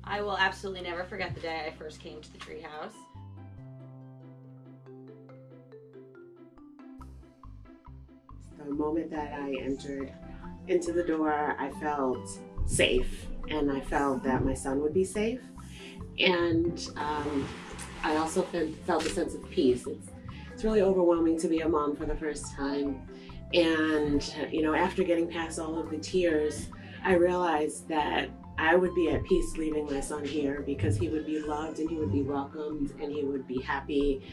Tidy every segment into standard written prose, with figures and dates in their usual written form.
I will absolutely never forget the day I first came to the Treehouse. The moment that I entered into the door, I felt safe, and I felt that my son would be safe. And I also felt a sense of peace. It's really overwhelming to be a mom for the first time. And, you know, after getting past all of the tears, I realized that I would be at peace leaving my son here because he would be loved and he would be welcomed and he would be happy.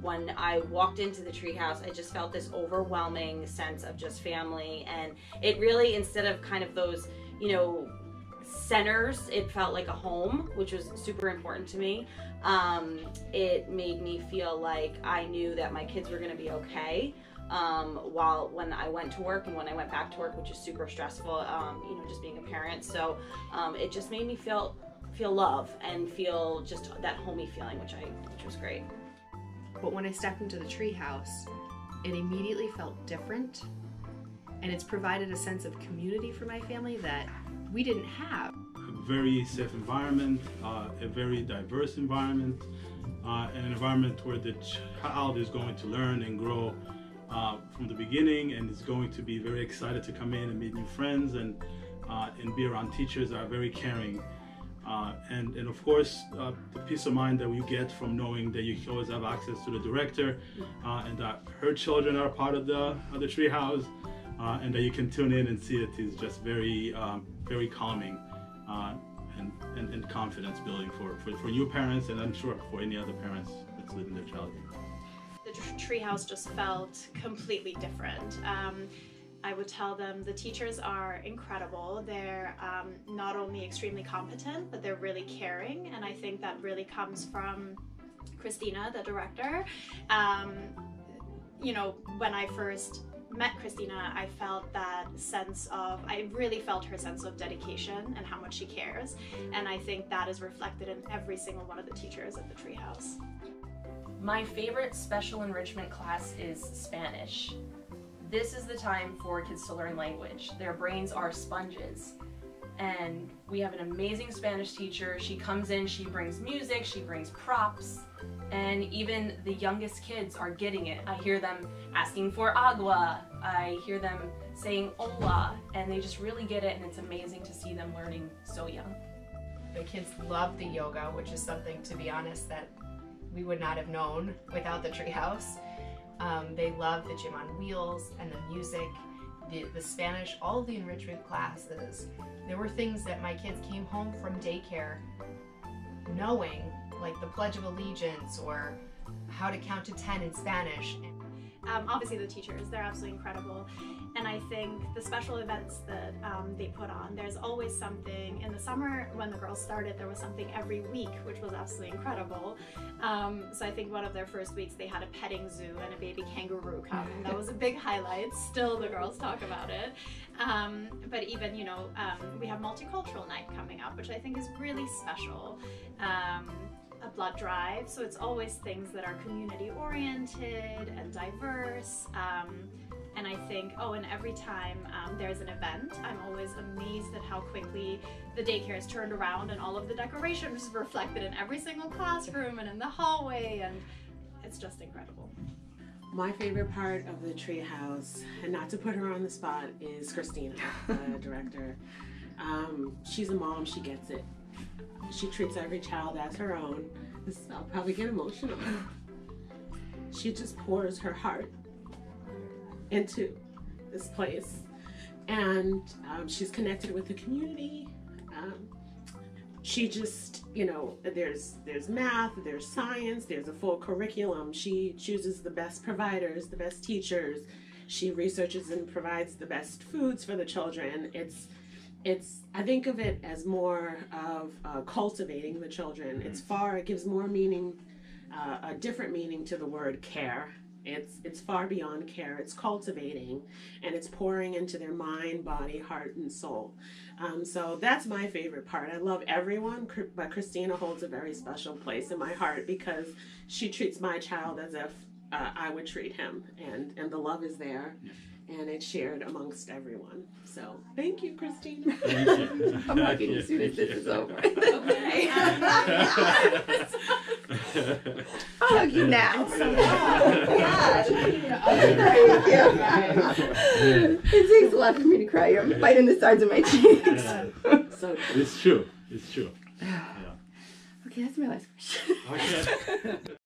When I walked into the Treehouse, I just felt this overwhelming sense of just family, and it really, instead of kind of those, you know, centers, it felt like a home, which was super important to me. It made me feel like I knew that my kids were going to be okay when I went to work and when I went back to work, which is super stressful, you know, just being a parent. So it just made me feel love and feel just that homey feeling, which was great. But when I stepped into the Treehouse, it immediately felt different, and it's provided a sense of community for my family that we didn't have. A very safe environment, a very diverse environment, and an environment where the child is going to learn and grow from the beginning, and is going to be very excited to come in and meet new friends and be around teachers that are very caring. And of course, the peace of mind that we get from knowing that you always have access to the director, and that her children are part of the Treehouse, and that you can tune in and see it is just very, very calming and confidence building for new parents, and I'm sure for any other parents that's leaving their child here. The Treehouse just felt completely different. I would tell them the teachers are incredible. They're not only extremely competent, but they're really caring, and I think that really comes from Christina, the director. You know, when I first met Christina, I felt that I really felt her sense of dedication and how much she cares, and I think that is reflected in every single one of the teachers at the Treehouse. My favorite special enrichment class is Spanish. This is the time for kids to learn language. Their brains are sponges. And we have an amazing Spanish teacher. She comes in, she brings music, she brings props, and even the youngest kids are getting it. I hear them asking for agua, I hear them saying hola, and they just really get it, and it's amazing to see them learning so young. The kids love the yoga, which is something, to be honest, that we would not have known without the Treehouse. They love the gym on wheels and the music, the Spanish, all of the enrichment classes. There were things that my kids came home from daycare knowing, like the Pledge of Allegiance or how to count to 10 in Spanish. Obviously the teachers, they're absolutely incredible. And I think the special events that they put on, there's always something. In the summer when the girls started, there was something every week, which was absolutely incredible. So I think one of their first weeks they had a petting zoo and a baby kangaroo come, and that was a big highlight. Still the girls talk about it. But even, you know, we have multicultural night coming up, which I think is really special. A blood drive, so it's always things that are community oriented and diverse, and I think, and every time there's an event, I'm always amazed at how quickly the daycare is turned around and all of the decorations reflected in every single classroom and in the hallway, and it's just incredible. My favorite part of the Treehouse, and not to put her on the spot, is Christina, the director. She's a mom, she gets it. She treats every child as her own. I'll probably get emotional. She just pours her heart into this place, and she's connected with the community. She just, you know, there's math, there's science, there's a full curriculum. She chooses the best providers, the best teachers. She researches and provides the best foods for the children. I think of it as more of cultivating the children. It gives more meaning, a different meaning to the word care. It's far beyond care. It's cultivating, and it's pouring into their mind, body, heart, and soul. So that's my favorite part. I love everyone, but Christina holds a very special place in my heart because she treats my child as if I would treat him, and the love is there. and it's shared amongst everyone. So thank you, Christina. Thank you. I'm hugging as soon as this is over. Okay. I'll hug you now. It takes a lot for me to cry. I'm biting the sides of my cheeks. So It's true. It's true. Yeah. Okay, that's my last question. Okay.